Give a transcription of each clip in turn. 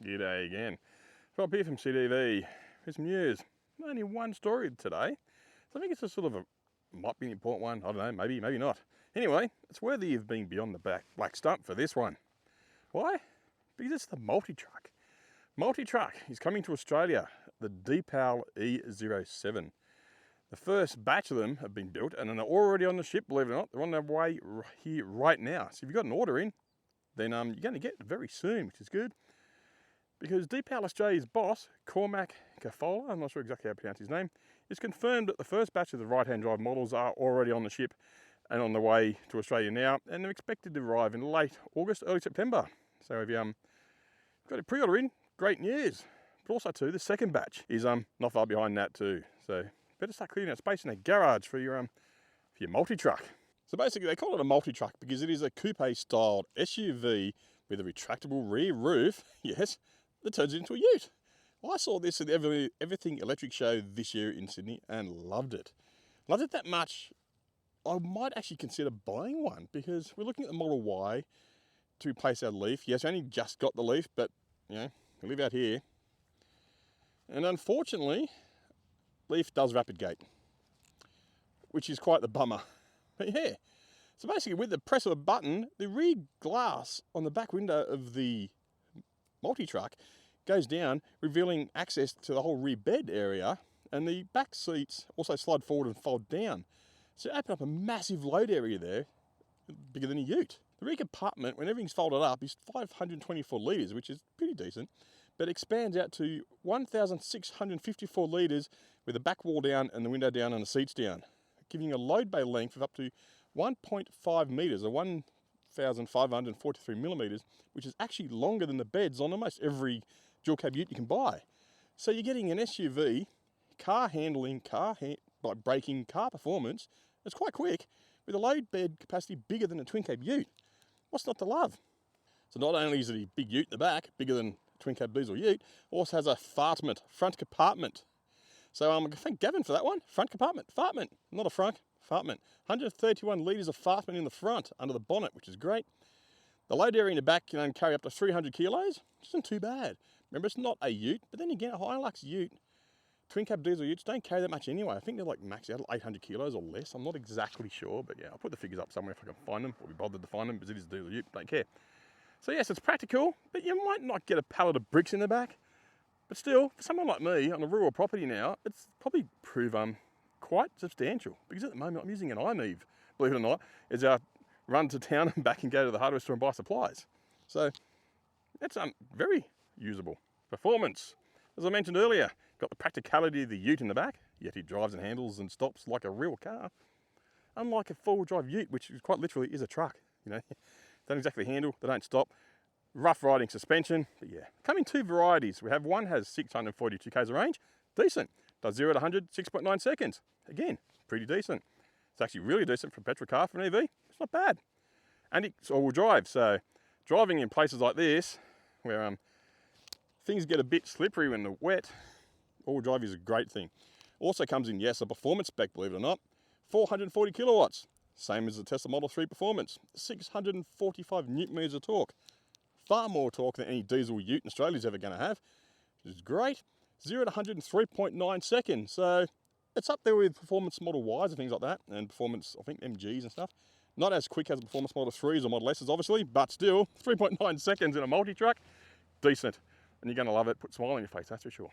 G'day again. Rob here from CDV. Here's some news. Only one story today, so I think it's a sort of might be an important one. I don't know, maybe not. Anyway, it's worthy of being beyond the black stump for this one. Why? Because it's the Multitruck. Multitruck is coming to Australia, the Deepal E07. The first batch of them have been built and they're already on the ship, believe it or not. They're on their way here right now. So if you've got an order in, then you're going to get it very soon, which is good. Because Deepal Australia's boss, Cormac Cafola, I'm not sure exactly how to pronounce his name, has confirmed that the first batch of the right-hand drive models are already on the ship and on the way to Australia now, and they're expected to arrive in late August, early September. So if you got a pre-order in, great news. But also too, the second batch is not far behind that too. So better start clearing out space in a garage for your multi-truck. So basically they call it a multi-truck because it is a coupe-styled SUV with a retractable rear roof, yes, that turns it into a ute. I saw this at the Everything Electric show this year in Sydney and loved it. Loved it that much, I might actually consider buying one because we're looking at the Model Y to replace our Leaf. Yes, we only just got the Leaf, but you know, we live out here. And unfortunately, Leaf does rapid gate, which is quite the bummer. But yeah, so basically with the press of a button, the rear glass on the back window of the multi-truck goes down, revealing access to the whole rear bed area, and the back seats also slide forward and fold down. So open up a massive load area there, bigger than a ute. The rear compartment, when everything's folded up, is 524 litres, which is pretty decent, but expands out to 1,654 litres with the back wall down and the window down and the seats down, giving a load bay length of up to 1.5 metres, or 1,543 millimetres, which is actually longer than the beds on almost every dual cab ute you can buy. So you're getting an SUV, car handling, braking, car performance. It's quite quick, with a load bed capacity bigger than a twin cab ute. What's not to love? So not only is it a big ute in the back, bigger than twin cab diesel ute, also has a fartment, front compartment. So I thank Gavin for that one. Front compartment, fartment, not a frunk, fartment. 131 litres of fartment in the front under the bonnet, which is great. The load area in the back can carry up to 300 kilos, which isn't too bad. Remember, it's not a ute, but then again, a Hilux ute, twin cab diesel utes don't carry that much anyway. I think they're like max out 800 kilos or less. I'm not exactly sure, but yeah, I'll put the figures up somewhere if I can find them, or be bothered to find them, because it is a diesel ute, don't care. So yes, it's practical, but you might not get a pallet of bricks in the back. But still, for someone like me on a rural property now, it's probably prove quite substantial, because at the moment I'm using an iMove, believe it or not, as I run to town and back and go to the hardware store and buy supplies. So that's very usable. Performance, as I mentioned earlier, got the practicality of the ute in the back, yet it drives and handles and stops like a real car. Unlike a four-wheel drive ute, which is quite literally is a truck, you know, don't exactly handle, they don't stop. Rough riding suspension, but yeah. Come in two varieties. We have one has 642 k's of range, decent. Does 0 to 100, 6.9 seconds. Again, pretty decent. It's actually really decent for a petrol car, for an EV. It's not bad. And it's all-wheel drive, so driving in places like this, where things get a bit slippery when they're wet, all-wheel drive is a great thing. Also comes in, yes, a performance spec, believe it or not, 440 kilowatts. Same as the Tesla Model 3 Performance, 645 newton meters of torque. Far more torque than any diesel ute in Australia is ever going to have, which is great. 0 to 100 in 3.9 seconds. So it's up there with performance Model Ys and things like that, and performance, I think, MGs and stuff. Not as quick as the performance Model 3s or Model S's, obviously, but still, 3.9 seconds in a multi-truck, decent. And you're going to love it, put a smile on your face, that's for sure.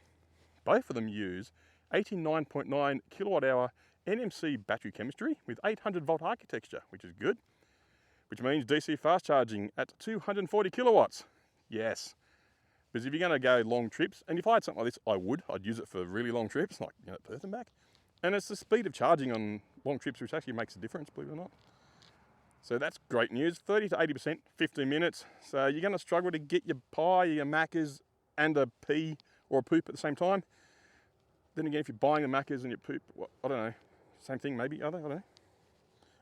Both of them use 89.9 kilowatt hour NMC battery chemistry with 800 volt architecture, which is good. Which means DC fast charging at 240 kilowatts. Yes. Because if you're going to go long trips, and if I had something like this, I'd use it for really long trips, like Perth and back. And it's the speed of charging on long trips which actually makes a difference, believe it or not. So that's great news. 30 to 80%, 15 minutes. So you're going to struggle to get your pie, your Maccas, and a pee or a poop at the same time. Then again, if you're buying the Maccas and your poop, I don't know, same thing maybe, are they? I don't know.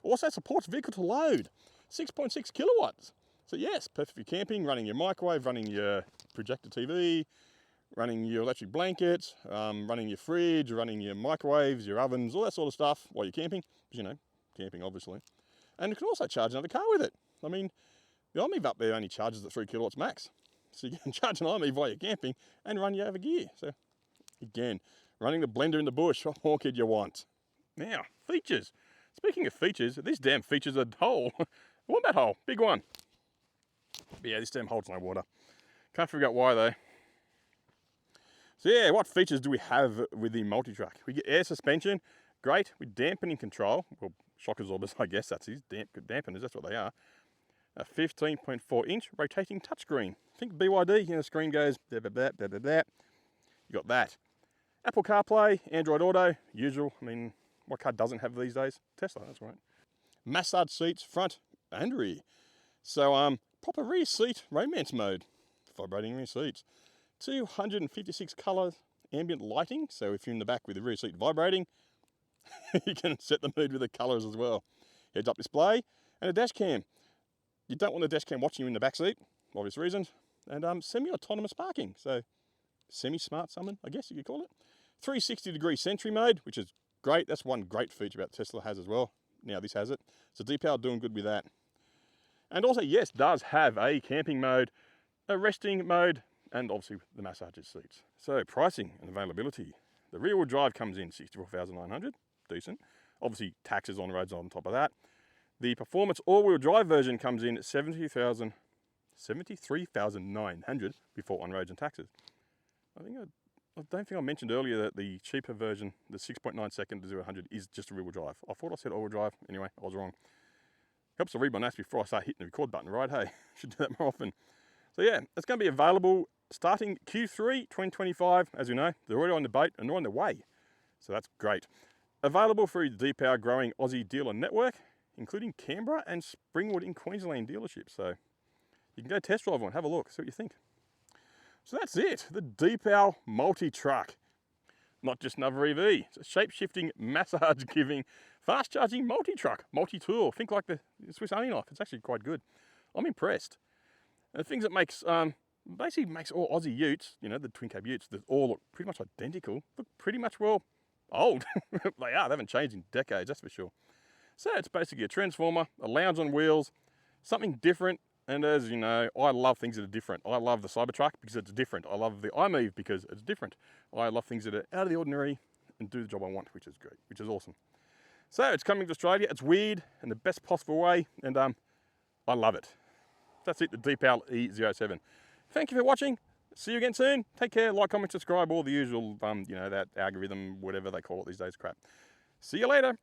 Also supports vehicle to load. 6.6 kilowatts. So yes, perfect for camping, running your microwave, running your projector TV, running your electric blankets, running your fridge, running your microwaves, your ovens, all that sort of stuff while you're camping. Because, you know, camping obviously. And you can also charge another car with it. I mean, the iMove up there only charges at 3 kilowatts max. So you can charge an IME while you're camping and run your other gear. So again, running the blender in the bush, what more could you want? Now, features. Speaking of features, this damn feature's a hole. Wombat hole, big one. But yeah, this damn holds no water. Can't figure out why though. So yeah, what features do we have with the Multitruck? We get air suspension, great, with dampening control. Well, shock absorbers, I guess that's his dampeners, that's what they are. A 15.4 inch rotating touchscreen. Think BYD, the screen goes da da da da da da. You got that. Apple CarPlay, Android Auto, usual. I mean, what car doesn't have these days? Tesla, that's right. Massage seats, front and rear. So, proper rear seat romance mode. Vibrating rear seats. 256 colour ambient lighting. So if you're in the back with the rear seat vibrating, you can set the mood with the colours as well. Heads-up display and a dash cam. You don't want the dash cam watching you in the back seat, obvious reasons. And semi-autonomous parking. So semi-smart summon, I guess you could call it. 360-degree Sentry mode, which is great. That's one great feature about Tesla has as well. Now this has it. So Deepal doing good with that. And also, yes, does have a camping mode, a resting mode, and obviously the massage seats. So pricing and availability. The rear-wheel drive comes in $64,900, decent. Obviously taxes on roads on top of that. The performance all-wheel drive version comes in $73,900 before on roads and taxes. I don't think I mentioned earlier that the cheaper version, the 6.9 second to 0-100, is just a rear-wheel drive. I thought I said all-wheel drive. Anyway, I was wrong. Helps to read my notes before I start hitting the record button, right? Hey, should do that more often. So yeah, it's going to be available starting Q3 2025. As you know, they're already on the boat and they're on the way. So that's great. Available through the Deepal growing Aussie dealer network, including Canberra and Springwood in Queensland dealerships. So you can go test drive one, have a look, see what you think. So that's it, the Deepal Multitruck. Not just another EV, it's a shape-shifting, massage-giving, fast-charging multi-truck, multi-tool. Think like the Swiss Army knife, it's actually quite good. I'm impressed. And the things that makes, basically makes all Aussie utes, you know, the twin cab utes, that all look pretty much identical, look pretty much, well, old. They haven't changed in decades, that's for sure. So it's basically a transformer, a lounge on wheels, something different. And as you know, I love things that are different. I love the Cybertruck because it's different. I love the iMove because it's different. I love things that are out of the ordinary and do the job I want, which is great, which is awesome. So it's coming to Australia. It's weird in the best possible way, and I love it. That's it, the Deepal E07. Thank you for watching. See you again soon. Take care, like, comment, subscribe, all the usual, you know, that algorithm, whatever they call it these days, crap. See you later.